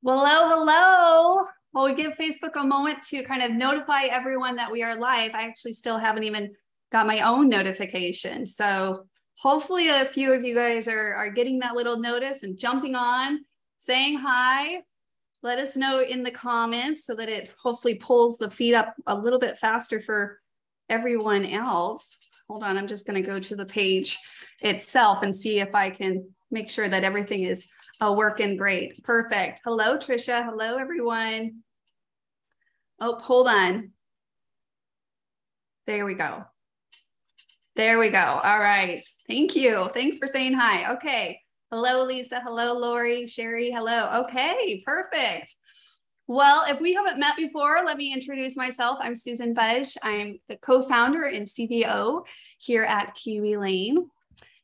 Well, hello. Well, we give Facebook a moment to kind of notify everyone that we are live. I actually still haven't even got my own notification. So hopefully a few of you guys are getting that little notice and jumping on, saying hi. Let us know in the comments so that it hopefully pulls the feed up a little bit faster for everyone else. Hold on, I'm just going to go to the page itself and see if I can make sure that everything is working great. Perfect. Hello, Trisha. Hello, everyone. Oh, hold on. There we go. There we go. All right. Thank you. Thanks for saying hi. Okay. Hello, Lisa. Hello, Lori, Sherry. Hello. Okay, perfect. Well, if we haven't met before, let me introduce myself. I'm Susan Budge. I'm the co-founder and CBO here at Kiwi Lane.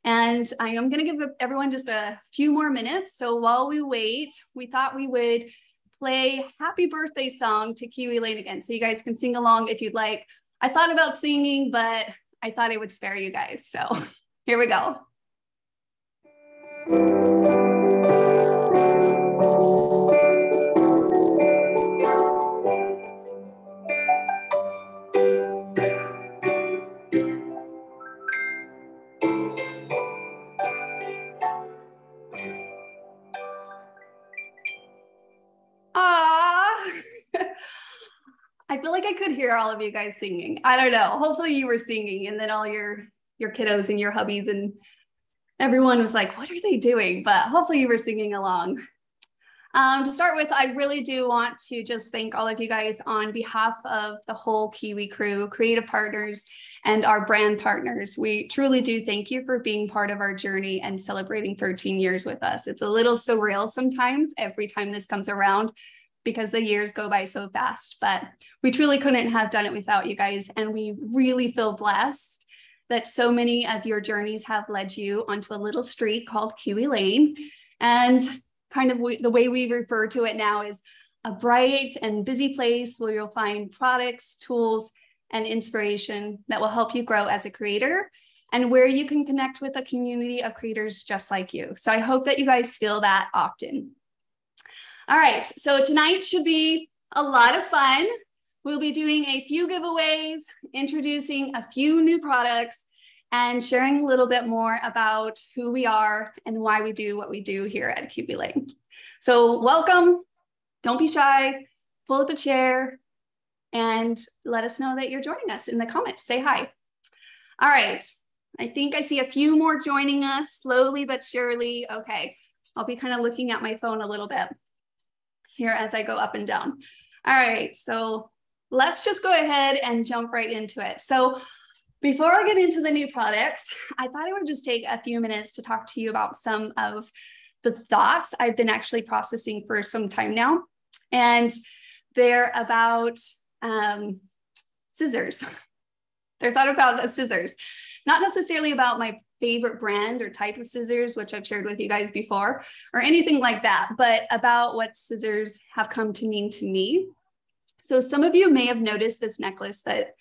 And I am going to give everyone just a few more minutes. So while we wait, we thought we would play Happy Birthday song to Kiwi Lane again. So you guys can sing along if you'd like. I thought about singing, but I thought I would spare you guys. So here we go. I feel like I could hear all of you guys singing. I don't know. Hopefully you were singing, and then all your kiddos and your hubbies and everyone was like, what are they doing? But hopefully you were singing along. To start with, I really do want to just thank all of you guys on behalf of the whole Kiwi crew, creative partners, and our brand partners. We truly do thank you for being part of our journey and celebrating 13 years with us. It's a little surreal sometimes every time this comes around, because the years go by so fast, but we truly couldn't have done it without you guys. And we really feel blessed that so many of your journeys have led you onto a little street called Kiwi Lane. And kind of the way we refer to it now is a bright and busy place where you'll find products, tools, and inspiration that will help you grow as a creator, and where you can connect with a community of creators just like you. So I hope that you guys feel that often. All right, so tonight should be a lot of fun. We'll be doing a few giveaways, introducing a few new products, and sharing a little bit more about who we are and why we do what we do here at Kiwi Lane. So welcome, don't be shy, pull up a chair, and let us know that you're joining us in the comments. Say hi. All right, I think I see a few more joining us slowly but surely. Okay, I'll be kind of looking at my phone a little bit here as I go up and down. All right, so let's just go ahead and jump right into it. So before I get into the new products, I thought I would just take a few minutes to talk to you about some of the thoughts I've been actually processing for some time now. And they're about scissors. They're thought about as scissors, not necessarily about my favorite brand or type of scissors, which I've shared with you guys before, or anything like that, but about what scissors have come to mean to me. So some of you may have noticed this necklace that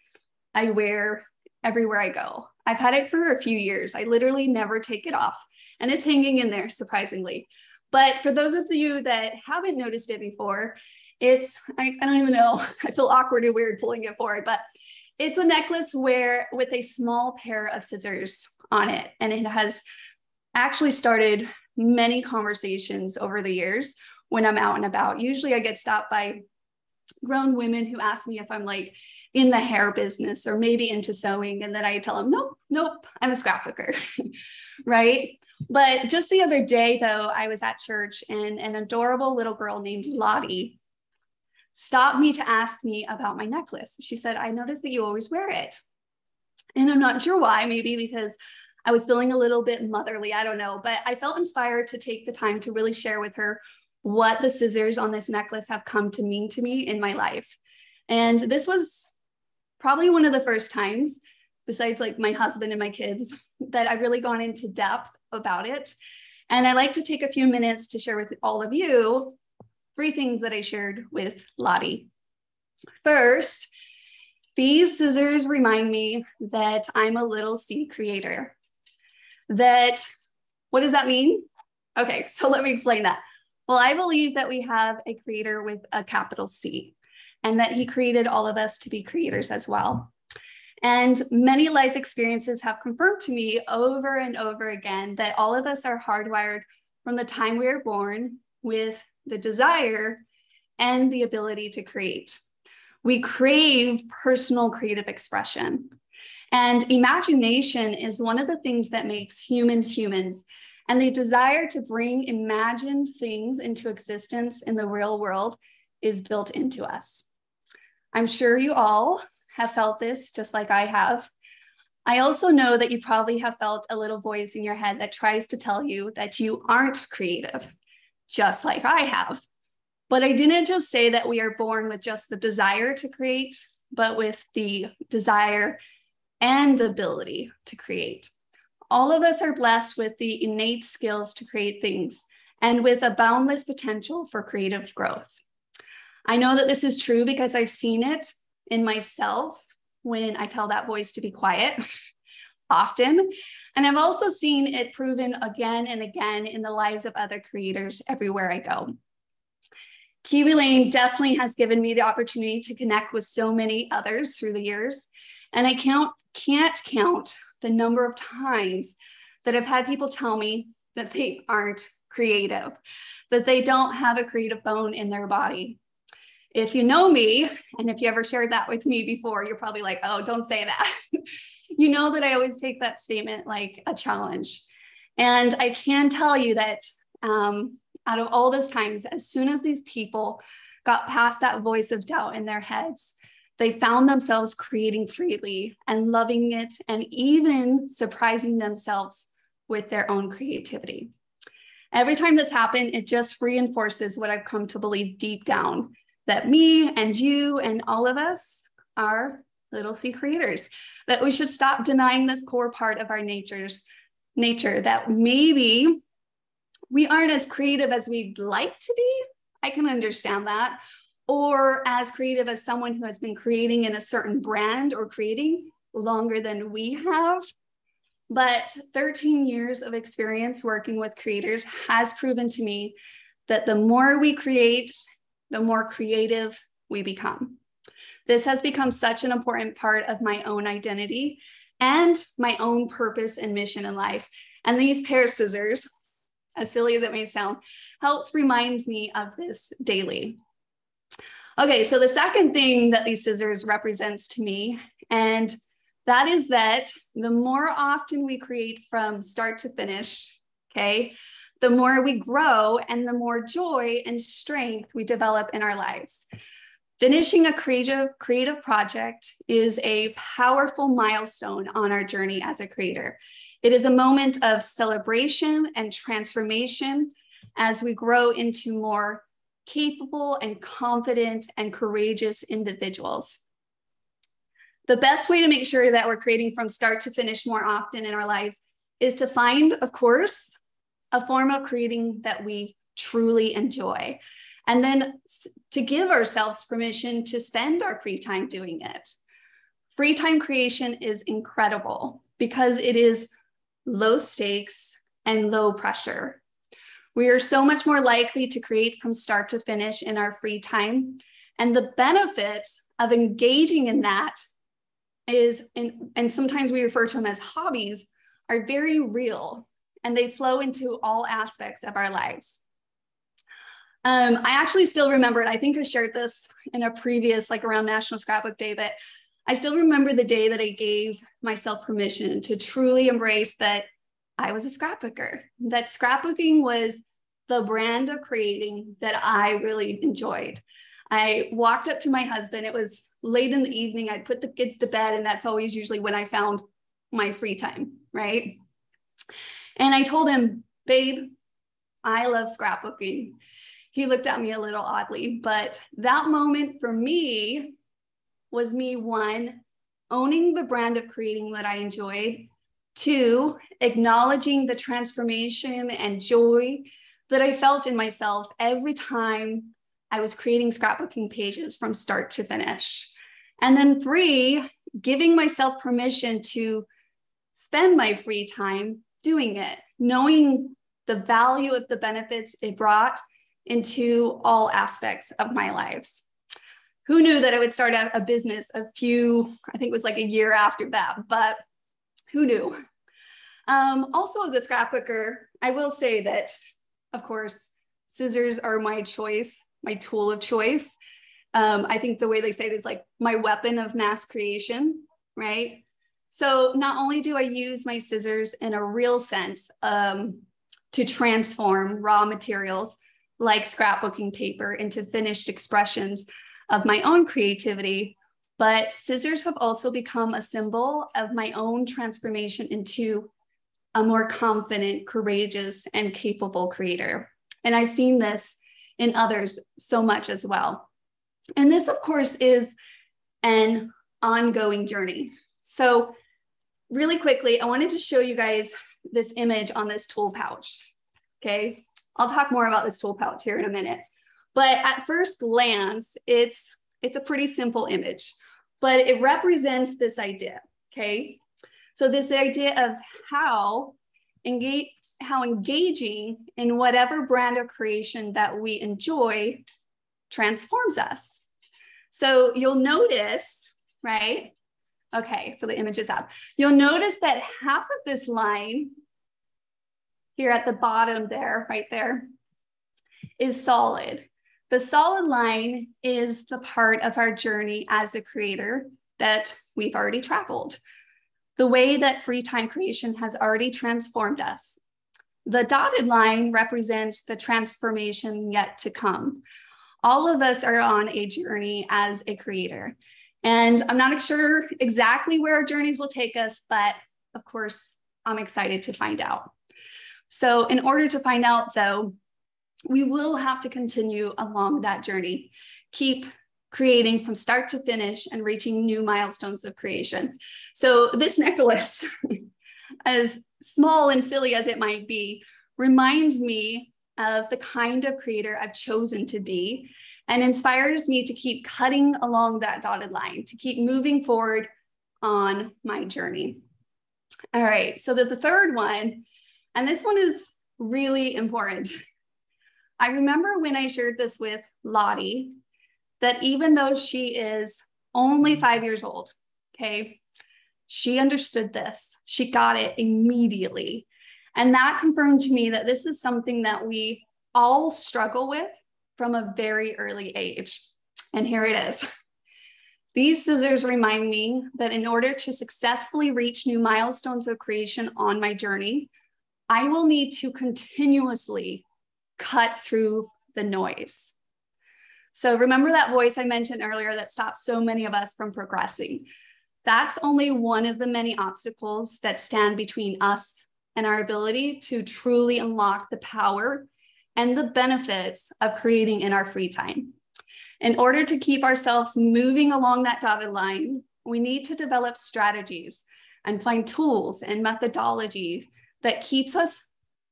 I wear everywhere I go. I've had it for a few years. I literally never take it off, and it's hanging in there, surprisingly. But for those of you that haven't noticed it before, I don't even know, I feel awkward and weird pulling it forward, but it's a necklace with a small pair of scissors on it. And it has actually started many conversations over the years when I'm out and about. Usually I get stopped by grown women who ask me if I'm like in the hair business or maybe into sewing. And then I tell them, nope, I'm a scrapbooker, right? But just the other day though, I was at church and an adorable little girl named Lottie stopped me to ask me about my necklace. She said, I noticed that you always wear it. And I'm not sure why, maybe because I was feeling a little bit motherly, I don't know, but I felt inspired to take the time to really share with her what the scissors on this necklace have come to mean to me in my life. And this was probably one of the first times, besides like my husband and my kids, that I've really gone into depth about it. And I like to take a few minutes to share with all of you 3 things that I shared with Lottie. First, these scissors remind me that I'm a little seed creator. What does that mean? Okay, so let me explain that. Well, I believe that we have a creator with a capital C, and that he created all of us to be creators as well. And many life experiences have confirmed to me over and over again that all of us are hardwired from the time we were born with the desire and the ability to create. We crave personal creative expression. And imagination is one of the things that makes humans humans. And the desire to bring imagined things into existence in the real world is built into us. I'm sure you all have felt this just like I have. I also know that you probably have felt a little voice in your head that tries to tell you that you aren't creative, just like I have. But I didn't just say that we are born with just the desire to create, but with the desire and ability to create. All of us are blessed with the innate skills to create things and with a boundless potential for creative growth. I know that this is true because I've seen it in myself when I tell that voice to be quiet often. And I've also seen it proven again and again in the lives of other creators everywhere I go. Kiwi Lane definitely has given me the opportunity to connect with so many others through the years. And I can't count the number of times that I've had people tell me that they aren't creative, that they don't have a creative bone in their body. If you know me, and if you ever shared that with me before, you're probably like, oh, don't say that. You know that I always take that statement like a challenge. And I can tell you that out of all those times, as soon as these people got past that voice of doubt in their heads, they found themselves creating freely and loving it, and even surprising themselves with their own creativity. Every time this happened, it just reinforces what I've come to believe deep down, that me and you and all of us are little C creators, that we should stop denying this core part of our nature, that maybe we aren't as creative as we'd like to be. I can understand that. Or as creative as someone who has been creating in a certain brand or creating longer than we have. But 13 years of experience working with creators has proven to me that the more we create, the more creative we become. This has become such an important part of my own identity and my own purpose and mission in life. And these pair of scissors, as silly as it may sound, helps remind me of this daily. Okay, so the second thing that these scissors represents to me, and that is that the more often we create from start to finish, okay, the more we grow and the more joy and strength we develop in our lives. Finishing a creative project is a powerful milestone on our journey as a creator. It is a moment of celebration and transformation as we grow into more capable and confident and courageous individuals. The best way to make sure that we're creating from start to finish more often in our lives is to find, of course, a form of creating that we truly enjoy. And then to give ourselves permission to spend our free time doing it. Free time creation is incredible because it is low stakes and low pressure. We are so much more likely to create from start to finish in our free time. And the benefits of engaging in that and sometimes we refer to them as hobbies, are very real, and they flow into all aspects of our lives. I actually still remember, and I think I shared this in a previous, like around National Scrapbook Day, but I still remember the day that I gave myself permission to truly embrace that I was a scrapbooker, that scrapbooking was the brand of creating that I really enjoyed. I walked up to my husband. It was late in the evening. I'd put the kids to bed, and that's always usually when I found my free time, right? And I told him, babe, I love scrapbooking. He looked at me a little oddly, but that moment for me was me, one, owning the brand of creating that I enjoyed, two, acknowledging the transformation and joy that I felt in myself every time I was creating scrapbooking pages from start to finish. And then three, giving myself permission to spend my free time doing it, knowing the value of the benefits it brought, into all aspects of my lives. Who knew that I would start a business I think it was like a year after that, but who knew? Also, as a scrapbooker, I will say that, of course, scissors are my choice, my tool of choice. I think the way they say it is like my weapon of mass creation, right? So not only do I use my scissors in a real sense to transform raw materials like scrapbooking paper into finished expressions of my own creativity, but scissors have also become a symbol of my own transformation into a more confident, courageous, and capable creator. And I've seen this in others so much as well. And this, of course, is an ongoing journey. So really quickly, I wanted to show you guys this image on this tool pouch, okay? I'll talk more about this tool pouch here in a minute. But at first glance, it's a pretty simple image, but it represents this idea, okay? So this idea of how engaging in whatever brand of creation that we enjoy transforms us. So you'll notice, right? Okay, so the image is up. You'll notice that half of this line here at the bottom there, right there, is solid. The solid line is the part of our journey as a creator that we've already traveled. The way that free time creation has already transformed us. The dotted line represents the transformation yet to come. All of us are on a journey as a creator. And I'm not sure exactly where our journeys will take us, but of course, I'm excited to find out. So in order to find out though, we will have to continue along that journey, keep creating from start to finish and reaching new milestones of creation. So this necklace, as small and silly as it might be, reminds me of the kind of creator I've chosen to be and inspires me to keep cutting along that dotted line, to keep moving forward on my journey. All right, so the third one, and this one is really important. I remember when I shared this with Lottie, that even though she is only 5 years old, okay, she understood this. She got it immediately. And that confirmed to me that this is something that we all struggle with from a very early age. And here it is. These scissors remind me that in order to successfully reach new milestones of creation on my journey, I will need to continuously cut through the noise. So remember that voice I mentioned earlier that stops so many of us from progressing. That's only one of the many obstacles that stand between us and our ability to truly unlock the power and the benefits of creating in our free time. In order to keep ourselves moving along that dotted line, we need to develop strategies and find tools and methodology that keeps us,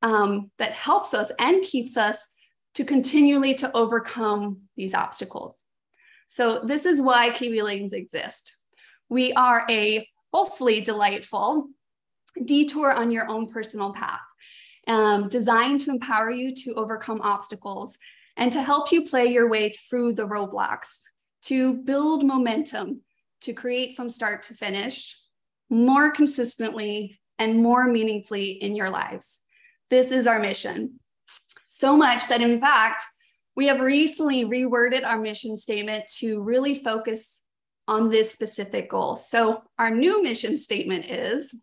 that helps us and keeps us to continually to overcome these obstacles. So this is why Kiwi Lanes exist. We are a hopefully delightful detour on your own personal path, designed to empower you to overcome obstacles and to help you play your way through the roadblocks, to build momentum, to create from start to finish, more consistently and more meaningfully in your lives. This is our mission. So much that in fact, we have recently reworded our mission statement to really focus on this specific goal. So our new mission statement is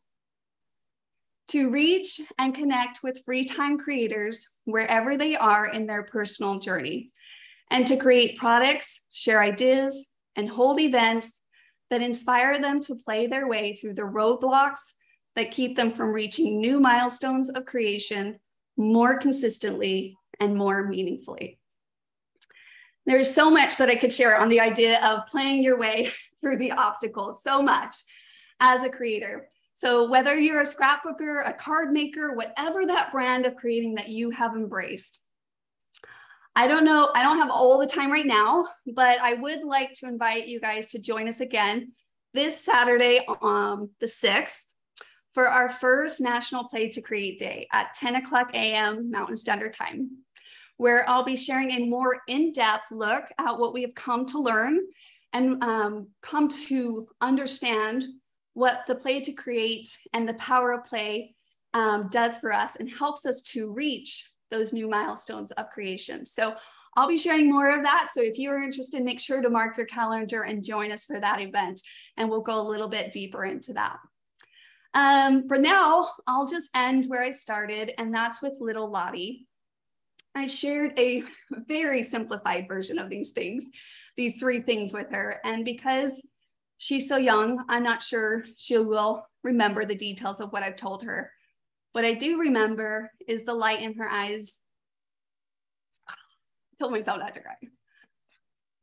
to reach and connect with free time creators wherever they are in their personal journey, and to create products, share ideas, and hold events that inspire them to play their way through the roadblocks that keep them from reaching new milestones of creation more consistently and more meaningfully. There's so much that I could share on the idea of playing your way through the obstacles, so much as a creator. So whether you're a scrapbooker, a card maker, whatever that brand of creating that you have embraced, I don't know, I don't have all the time right now, but I would like to invite you guys to join us again this Saturday, the 6th, for our first National Play to Create Day at 10 o'clock a.m. Mountain Standard Time. where I'll be sharing a more in-depth look at what we have come to learn and come to understand what the play to create and the power of play does for us and helps us to reach those new milestones of creation. So I'll be sharing more of that. So if you are interested, make sure to mark your calendar and join us for that event. And we'll go a little bit deeper into that. For now, I'll just end where I started, and that's with little Lottie. I shared a very simplified version of these things, these 3 things with her. And because she's so young, I'm not sure she will remember the details of what I've told her. What I do remember is the light in her eyes. I told myself not to cry.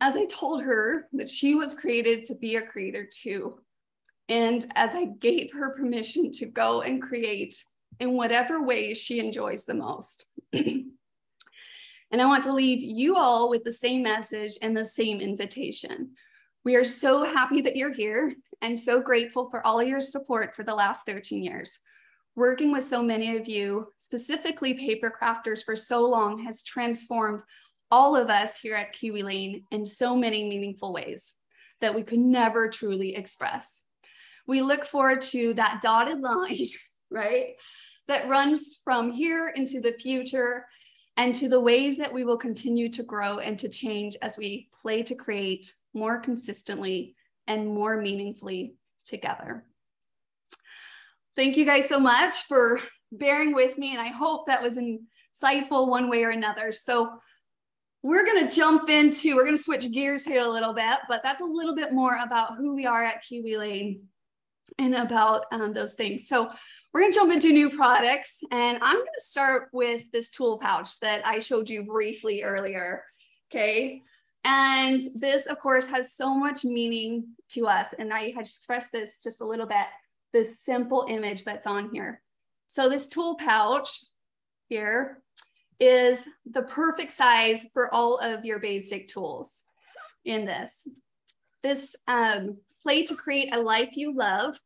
As I told her that she was created to be a creator too. And as I gave her permission to go and create in whatever way she enjoys the most. And I want to leave you all with the same message and the same invitation. We are so happy that you're here and so grateful for all of your support for the last 13 years. Working with so many of you, specifically paper crafters, for so long has transformed all of us here at Kiwi Lane in so many meaningful ways that we could never truly express. We look forward to that dotted line, right? That runs from here into the future and to the ways that we will continue to grow and to change as we play to create more consistently and more meaningfully together. Thank you guys so much for bearing with me, and I hope that was insightful one way or another. So we're going to switch gears here a little bit, but that's a little bit more about who we are at Kiwi Lane and about those things. So we're going to jump into new products, and I'm going to start with this tool pouch that I showed you briefly earlier, okay? And this, of course, has so much meaning to us, and I had expressed this just a little bit, this simple image that's on here. So this tool pouch here is the perfect size for all of your basic tools in this. This play to create a life you love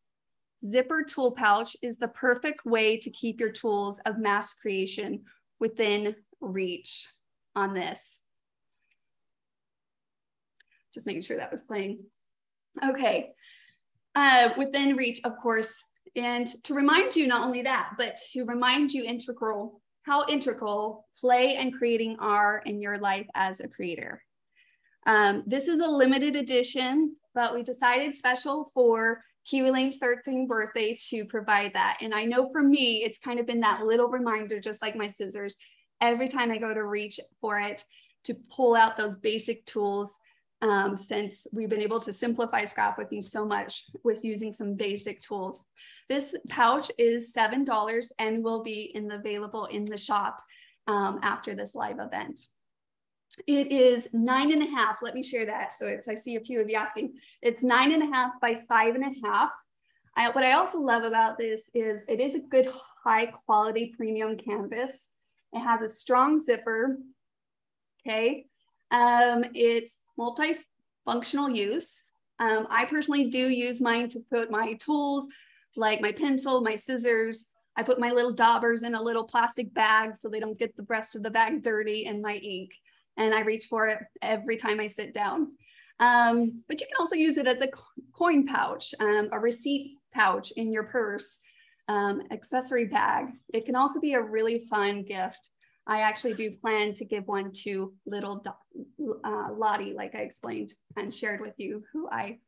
zipper tool pouch is the perfect way to keep your tools of mass creation within reach on this. Just making sure that was playing. Okay, within reach, of course, and to remind you not only that, but to remind you how integral play and creating are in your life as a creator. This is a limited edition, but we decided special for Kiwi Lane's 13th birthday to provide that. And I know for me, it's kind of been that little reminder, just like my scissors, every time I go to reach for it, to pull out those basic tools, since we've been able to simplify scrapbooking so much with using some basic tools. This pouch is $7 and will be available in the shop after this live event. It is 9.5. Let me share that. So I see a few of you asking. It's 9.5 by 5.5. What I also love about this is it is a good high quality premium canvas. It has a strong zipper. Okay. It's multifunctional use. I personally do use mine to put my tools like my pencil, my scissors. I put my little daubers in a little plastic bag so they don't get the rest of the bag dirty, and my ink. And I reach for it every time I sit down. But you can also use it as a coin pouch, a receipt pouch in your purse, accessory bag. It can also be a really fun gift. I actually do plan to give one to little Lottie, like I explained and shared with you, who I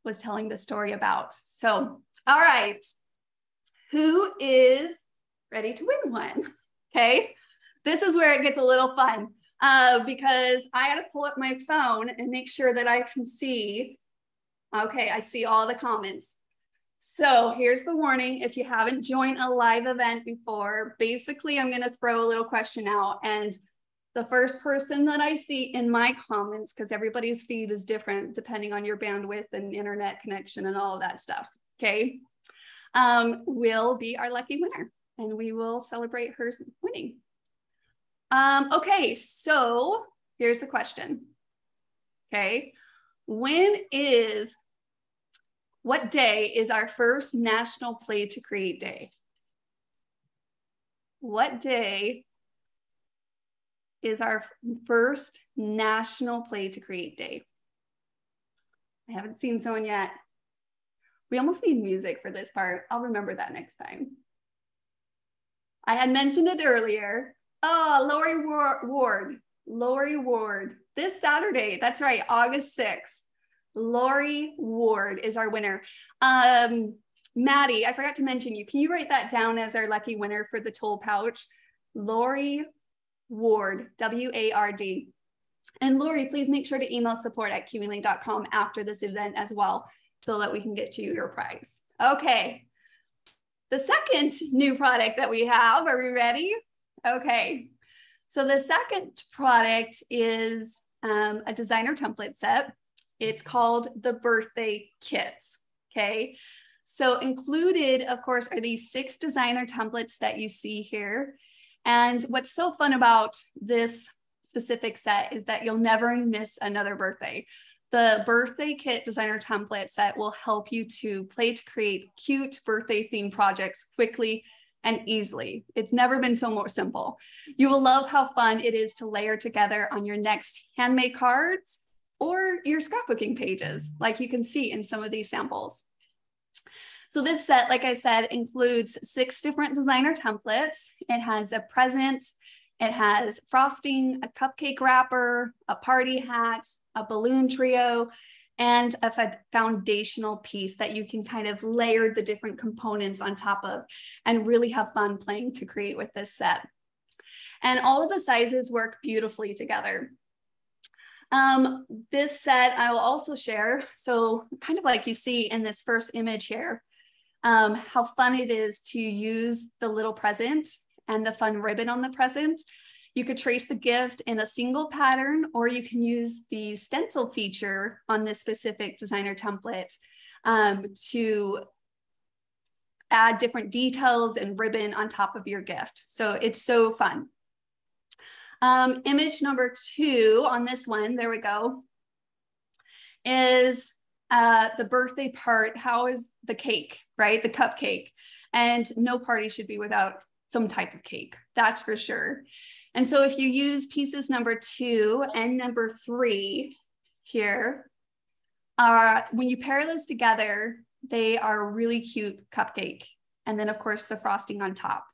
was telling the story about. So, all right, who is ready to win one? Okay, this is where it gets a little fun. Because I had to pull up my phone and make sure that I can see. Okay, I see all the comments. So here's the warning. If you haven't joined a live event before, basically I'm going to throw a little question out, and the first person that I see in my comments, because everybody's feed is different depending on your bandwidth and internet connection and all of that stuff, okay, will be our lucky winner, and we will celebrate her winning. Okay, so here's the question. Okay, what day is our first National Play to Create Day? What day is our first National Play to Create Day. I haven't seen someone yet. We almost need music for this part. I'll remember that next time. I had mentioned it earlier. Oh, Lori Ward. This Saturday, that's right, August 6th. Lori Ward is our winner. Maddie, I forgot to mention you. Can you write that down as our lucky winner for the toll pouch? Lori Ward, W-A-R-D. And Lori, please make sure to email support@kiwilane.com after this event as well, so that we can get you your prize. Okay. The second new product that we have, are we ready? Okay. So the second product is a designer template set. It's called the Birthday Kit. Okay. So included, of course, are these 6 designer templates that you see here. And what's so fun about this specific set is that you'll never miss another birthday. The Birthday Kit designer template set will help you to play to create cute birthday themed projects quickly and easily. It's never been so more simple. You will love how fun it is to layer together on your next handmade cards or your scrapbooking pages, like you can see in some of these samples. So this set, like I said, includes 6 different designer templates. It has a present, it has frosting, a cupcake wrapper, a party hat, a balloon trio, and a foundational piece that you can kind of layer the different components on top of and really have fun playing to create with this set. And all of the sizes work beautifully together. This set I will also share, so kind of like you see in this first image here, how fun it is to use the little present and the fun ribbon on the present. You could trace the gift in a single pattern, or you can use the stencil feature on this specific designer template to add different details and ribbon on top of your gift. So it's so fun. Image number 2 on this one, there we go, is the birthday part. How is the cake, right? The cupcake. And no party should be without some type of cake, that's for sure. And so if you use pieces number 2 and number 3 here, when you pair those together, they are a really cute cupcake. And then of course the frosting on top.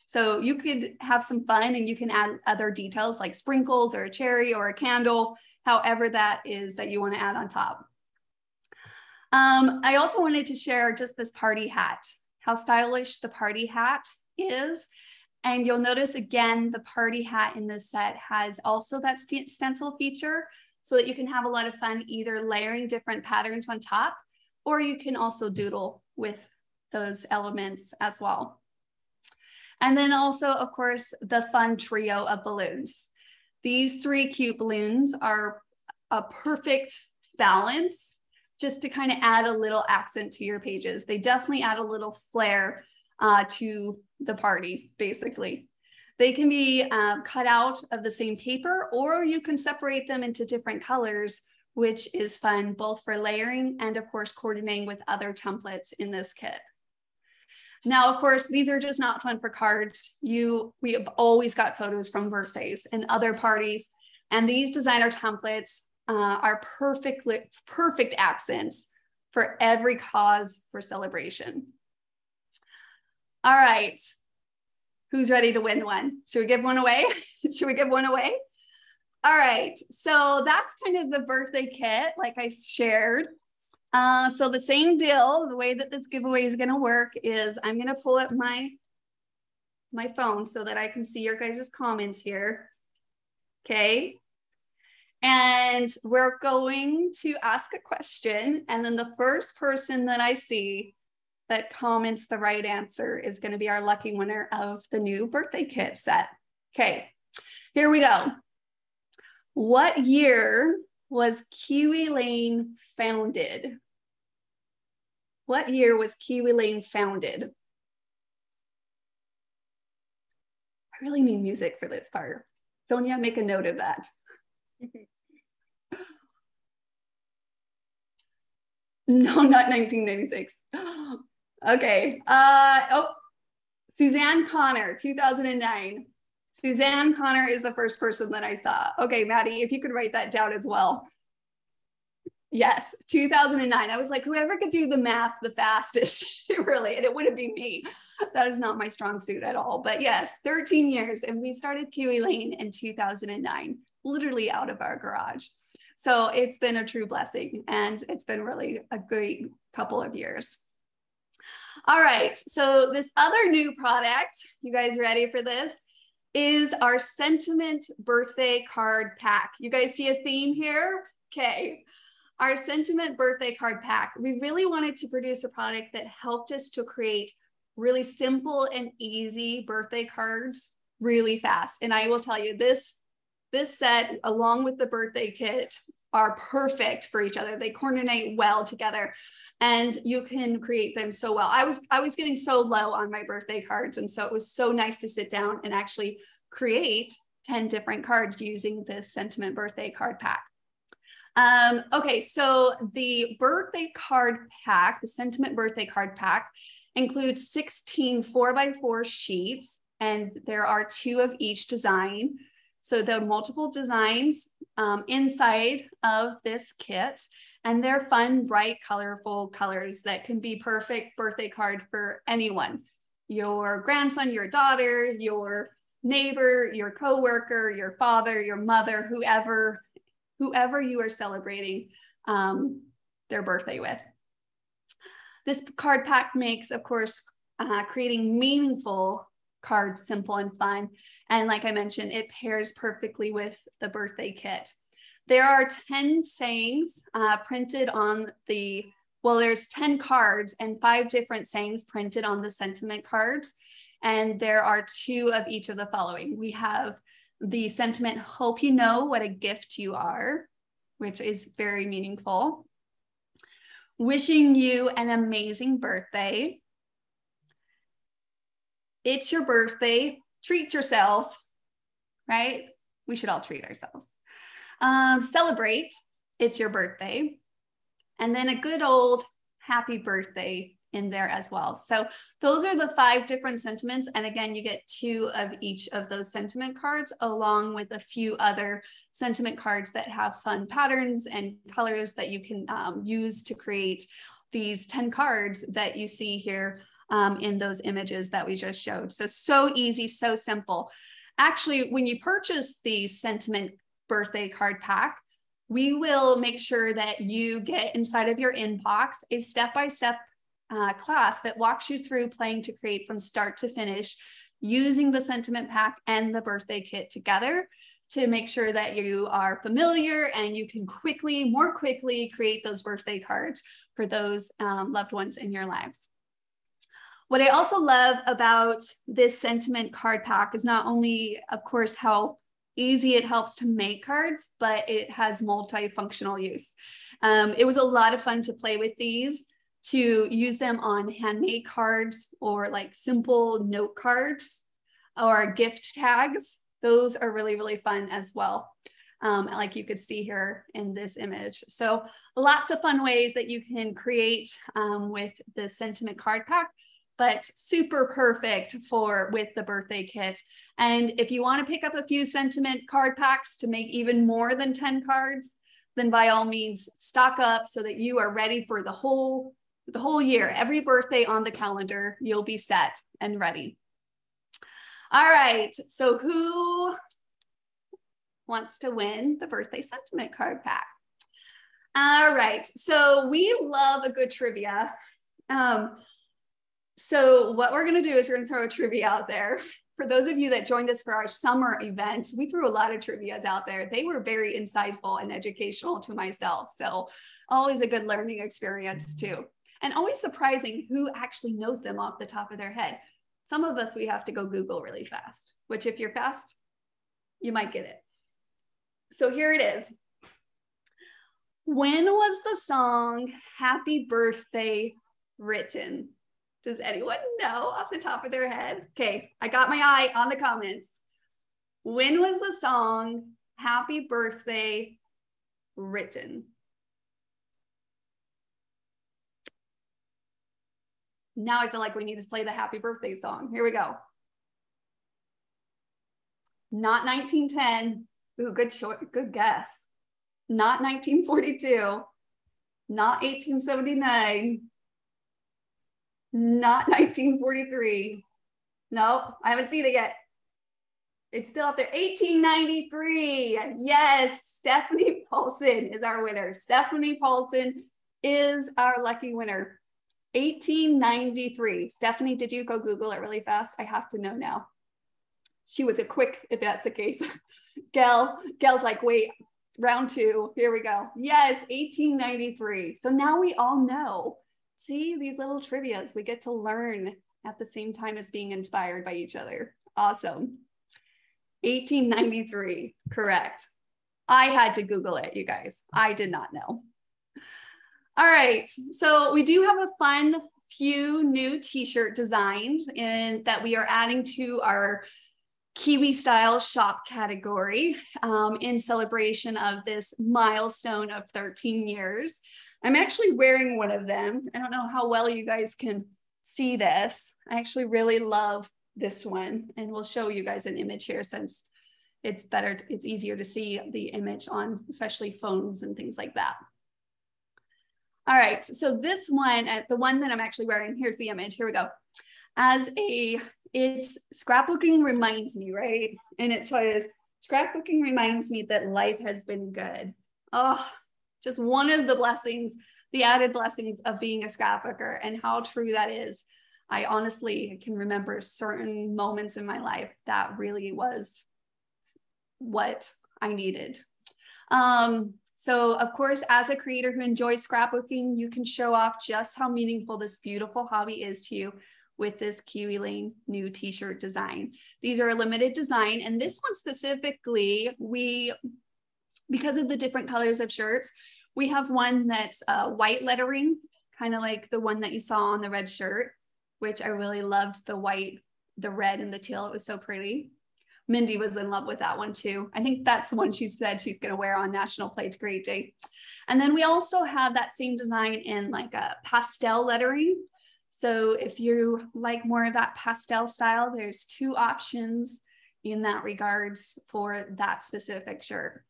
So you could have some fun and you can add other details like sprinkles or a cherry or a candle, however that is that you want to add on top. I also wanted to share just this party hat, how stylish the party hat is. And you'll notice again, the party hat in this set has also that stencil feature so that you can have a lot of fun either layering different patterns on top, or you can also doodle with those elements as well. And then also, of course, the fun trio of balloons. These 3 cute balloons are a perfect balance just to kind of add a little accent to your pages. They definitely add a little flair to the party, basically. They can be cut out of the same paper, or you can separate them into different colors, which is fun both for layering and of course coordinating with other templates in this kit. Now, of course, these are just not fun for cards. We have always got photos from birthdays and other parties, and these designer templates are perfect accents for every cause for celebration. All right, who's ready to win one? Should we give one away? Should we give one away? All right, so that's kind of the birthday kit, like I shared. So the same deal, the way that this giveaway is gonna work is I'm gonna pull up my phone so that I can see your guys' comments here, okay? And we're going to ask a question, and then the first person that I see that comments the right answer is gonna be our lucky winner of the new birthday kit set. Okay, here we go. What year was Kiwi Lane founded? What year was Kiwi Lane founded? I really need music for this part. Sonia, make a note of that. No, not 1996. Okay. Oh, Suzanne Connor, 2009. Suzanne Connor is the first person that I saw. Okay, Maddie, if you could write that down as well. Yes, 2009. I was like, whoever could do the math the fastest, really, and it wouldn't be me. That is not my strong suit at all. But yes, 13 years. And we started Kiwi Lane in 2009, literally out of our garage. So it's been a true blessing, and it's been really a great couple of years. All right, so this other new product, you guys ready for this, is our Sentiment Birthday Card Pack. You guys see a theme here? Okay. Our Sentiment Birthday Card Pack. We really wanted to produce a product that helped us to create really simple and easy birthday cards really fast. And I will tell you, this set, along with the birthday kit, are perfect for each other. They coordinate well together, and you can create them so well. I was getting so low on my birthday cards, and so it was so nice to sit down and actually create 10 different cards using this Sentiment Birthday Card Pack. Okay, so the birthday card pack, the Sentiment Birthday Card Pack, includes 16 4x4 sheets, and there are 2 of each design. So there are multiple designs inside of this kit, and they're fun, bright, colorful colors that can be perfect birthday card for anyone. Your grandson, your daughter, your neighbor, your coworker, your father, your mother, whoever you are celebrating their birthday with. This card pack makes, of course, creating meaningful cards simple and fun. And like I mentioned, it pairs perfectly with the birthday kit. There are 10 sayings printed on the, well, there's 10 cards and 5 different sayings printed on the sentiment cards. And there are 2 of each of the following. We have the sentiment, hope you know what a gift you are, which is very meaningful. Wishing you an amazing birthday. It's your birthday, treat yourself, right? We should all treat ourselves. Celebrate, it's your birthday. And then a good old happy birthday in there as well. So those are the 5 different sentiments. And again, you get 2 of each of those sentiment cards, along with a few other sentiment cards that have fun patterns and colors that you can use to create these 10 cards that you see here in those images that we just showed. So easy, so simple. Actually, when you purchase the Sentiment Birthday Card Pack, we will make sure that you get inside of your inbox a step-by-step class that walks you through playing to create from start to finish using the sentiment pack and the birthday kit together to make sure that you are familiar and you can more quickly create those birthday cards for those loved ones in your lives. What I also love about this sentiment card pack is not only, of course, how easy it helps to make cards, but it has multifunctional use. It was a lot of fun to play with these, to use them on handmade cards or like simple note cards or gift tags. Those are really, really fun as well. Like you could see here in this image. So lots of fun ways that you can create with the sentiment card pack, but super perfect with the birthday kit. And if you want to pick up a few sentiment card packs to make even more than 10 cards, then by all means stock up so that you are ready for the whole year. Every birthday on the calendar, you'll be set and ready. All right, so who wants to win the birthday sentiment card pack? All right, so we love a good trivia. So what we're gonna do is we're gonna throw a trivia out there. For those of you that joined us for our summer events, we threw a lot of trivias out there. They were very insightful and educational to myself. So always a good learning experience too. And always surprising who actually knows them off the top of their head. Some of us, we have to go Google really fast, which if you're fast, you might get it. So here it is. When was the song Happy Birthday written? Does anyone know off the top of their head? Okay, I got my eye on the comments. When was the song Happy Birthday written? Now I feel like we need to play the happy birthday song. Here we go. not 1910. Ooh, good guess. Not 1942, not 1879, not 1943. No, I haven't seen it yet. It's still up there. 1893. Yes, Stephanie Paulson is our winner. Stephanie Paulson is our lucky winner. 1893. Stephanie, did you go Google it really fast? I have to know now. She was a quick, if that's the case. Gal's like, wait, round two. Here we go. Yes, 1893. So now we all know. See, these little trivias we get to learn at the same time as being inspired by each other. Awesome. 1893, correct. I had to Google it, you guys. I did not know. All right, so we do have a fun few new t-shirt designs that we are adding to our Kiwi style shop category in celebration of this milestone of 13 years. I'm actually wearing one of them. I don't know how well you guys can see this. I actually really love this one, and we'll show you guys an image here since it's easier to see the image on especially phones and things like that. All right, so this one, the one that I'm actually wearing, here's the image, here we go. It's scrapbooking reminds me, right? And it says, scrapbooking reminds me that life has been good. Oh, just one of the blessings, the added blessings of being a scrapbooker, and how true that is. I honestly can remember certain moments in my life that really was what I needed. So of course, as a creator who enjoys scrapbooking, you can show off just how meaningful this beautiful hobby is to you with this Kiwi Lane new t-shirt design. These are a limited design, and this one specifically, because of the different colors of shirts, we have one that's white lettering, kind of like the one that you saw on the red shirt, which I really loved, the white, the red, and the teal. It was so pretty. Mindy was in love with that one too. I think that's the one she said she's going to wear on National Play to Create Day. And then we also have that same design in like a pastel lettering. So if you like more of that pastel style, there's two options in that regards for that specific shirt.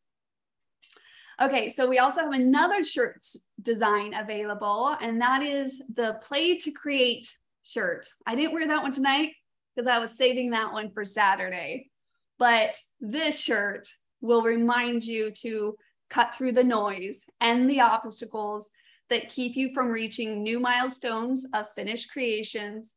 Okay, so we also have another shirt design available, and that is the Play to Create shirt. I didn't wear that one tonight because I was saving that one for Saturday. But this shirt will remind you to cut through the noise and the obstacles that keep you from reaching new milestones of finished creations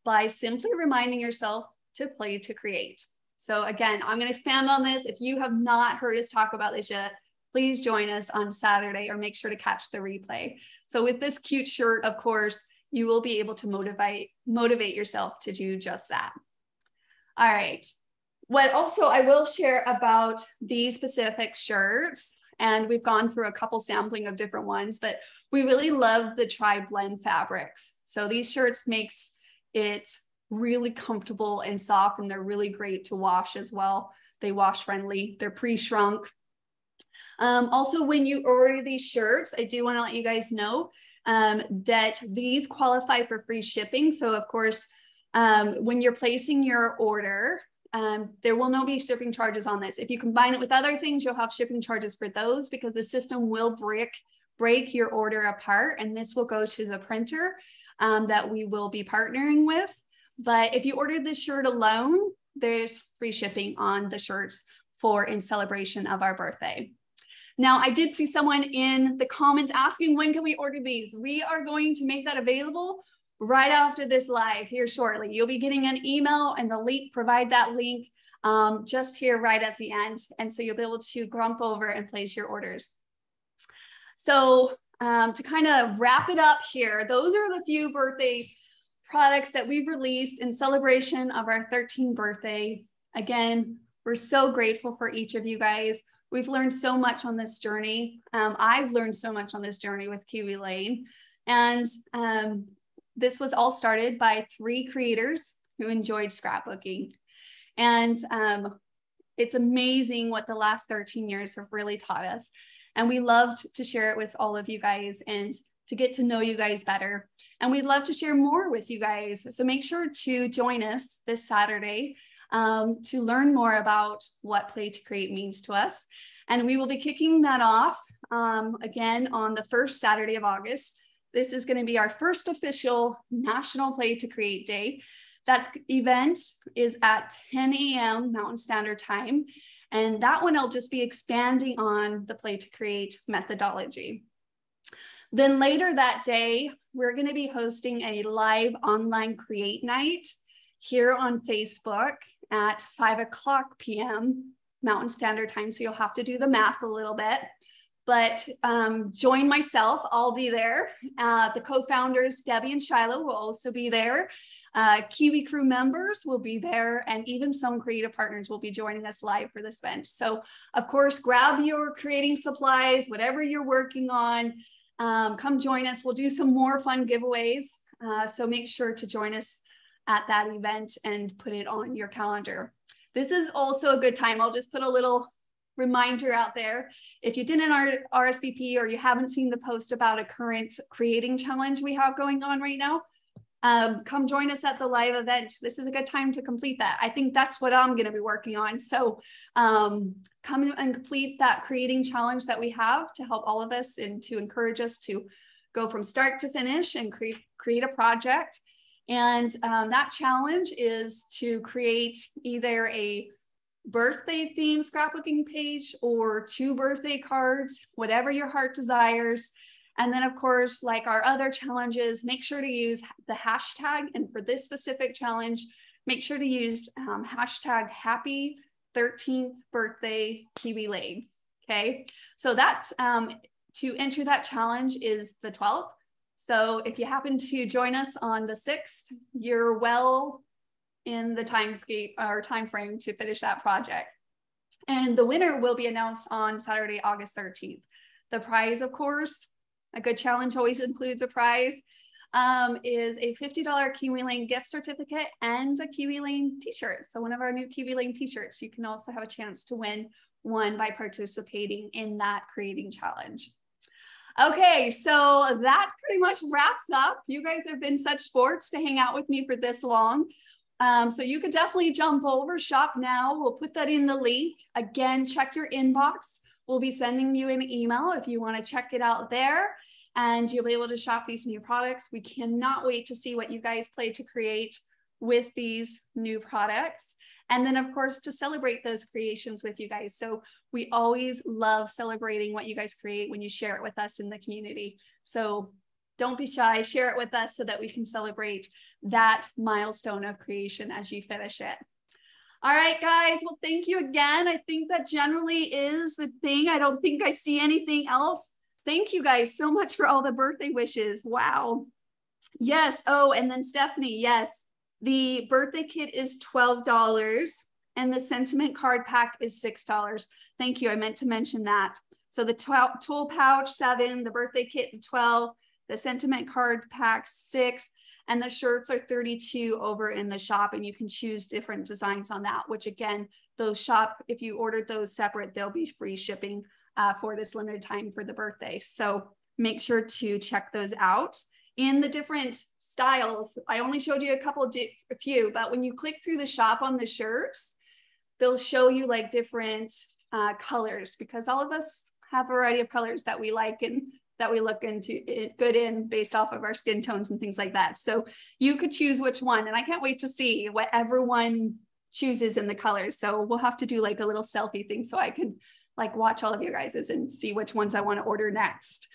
by simply reminding yourself to play to create. So again, I'm going to expand on this. If you have not heard us talk about this yet, please join us on Saturday or make sure to catch the replay. So with this cute shirt, of course, you will be able to motivate yourself to do just that. All right. What also I will share about these specific shirts, and we've gone through a couple sampling of different ones, but we really love the tri-blend fabrics. So these shirts makes it really comfortable and soft, and they're really great to wash as well. They wash friendly, they're pre-shrunk. Also, when you order these shirts, I do want to let you guys know that these qualify for free shipping. So of course, when you're placing your order, there will not be shipping charges on this. If you combine it with other things, you'll have shipping charges for those because the system will break your order apart, and this will go to the printer that we will be partnering with. But if you order this shirt alone, there's free shipping on the shirts in celebration of our birthday. Now, I did see someone in the comments asking, when can we order these? We are going to make that available right after this live here shortly. You'll be getting an email and the link, provide that link just here right at the end. And so you'll be able to grump over and place your orders. So to kind of wrap it up here, those are the few birthday products that we've released in celebration of our 13th birthday. Again, we're so grateful for each of you guys. We've learned so much on this journey. I've learned so much on this journey with Kiwi Lane. And this was all started by 3 creators who enjoyed scrapbooking. And it's amazing what the last 13 years have really taught us. And we loved to share it with all of you guys and to get to know you guys better. And we'd love to share more with you guys. So make sure to join us this Saturday to learn more about what Play to Create means to us. And we will be kicking that off again on the first Saturday of August. This is going to be our first official National Play to Create Day. That event is at 10 a.m. Mountain Standard Time. And that one I'll just be expanding on the Play to Create methodology. Then later that day, we're going to be hosting a live online Create Night here on Facebook at 5:00 p.m. Mountain Standard Time. So you'll have to do the math a little bit. But join myself, I'll be there. The co-founders, Debbie and Shiloh, will also be there. Kiwi crew members will be there, and even some creative partners will be joining us live for this event. So of course, grab your creating supplies, whatever you're working on, come join us. We'll do some more fun giveaways. So make sure to join us at that event and put it on your calendar. This is also a good time. I'll just put a little reminder out there. If you didn't RSVP or you haven't seen the post about a current creating challenge we have going on right now, come join us at the live event. This is a good time to complete that. I think that's what I'm going to be working on. So come and complete that creating challenge that we have to help all of us and to encourage us to go from start to finish and create a project. And that challenge is to create either a birthday themed scrapbooking page or 2 birthday cards, whatever your heart desires. And then of course, like our other challenges, make sure to use the hashtag. And for this specific challenge, make sure to use hashtag happy 13th birthday Kiwi Lane. Okay. So that to enter that challenge is the 12th. So if you happen to join us on the 6th, you're well in the time frame to finish that project. And the winner will be announced on Saturday, August 13th. The prize, of course, a good challenge always includes a prize, is a $50 Kiwi Lane gift certificate and a Kiwi Lane t-shirt. So one of our new Kiwi Lane t-shirts, you can also have a chance to win one by participating in that creating challenge. Okay, so that pretty much wraps up. You guys have been such sports to hang out with me for this long. So you could definitely jump over, shop now. We'll put that in the link. Again, check your inbox. We'll be sending you an email if you want to check it out there, and you'll be able to shop these new products. We cannot wait to see what you guys Play to Create with these new products. And then of course, to celebrate those creations with you guys. So we always love celebrating what you guys create when you share it with us in the community. So don't be shy, share it with us so that we can celebrate that milestone of creation as you finish it. All right, guys, well, thank you again. I think that generally is the thing. I don't think I see anything else. Thank you guys so much for all the birthday wishes. Wow. Yes. Oh, and then Stephanie, yes. The birthday kit is $12 and the sentiment card pack is $6. Thank you. I meant to mention that. So the tool pouch, $7, the birthday kit, $12, the sentiment card pack, $6, and the shirts are $32 over in the shop, and you can choose different designs on that, which again, those shop, if you ordered those separate, they'll be free shipping for this limited time for the birthday. So make sure to check those out. In the different styles, I only showed you a few, but when you click through the shop on the shirts, they'll show you like different colors, because all of us have a variety of colors that we like and that we look into good in based off of our skin tones and things like that. So you could choose which one, and I can't wait to see what everyone chooses in the colors. So we'll have to do like a little selfie thing so I can like watch all of you guys and see which ones I want to order next.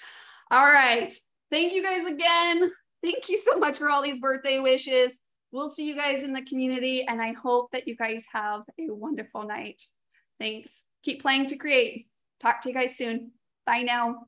All right. Thank you guys again. Thank you so much for all these birthday wishes. We'll see you guys in the community, and I hope that you guys have a wonderful night. Thanks. Keep playing to create. Talk to you guys soon. Bye now.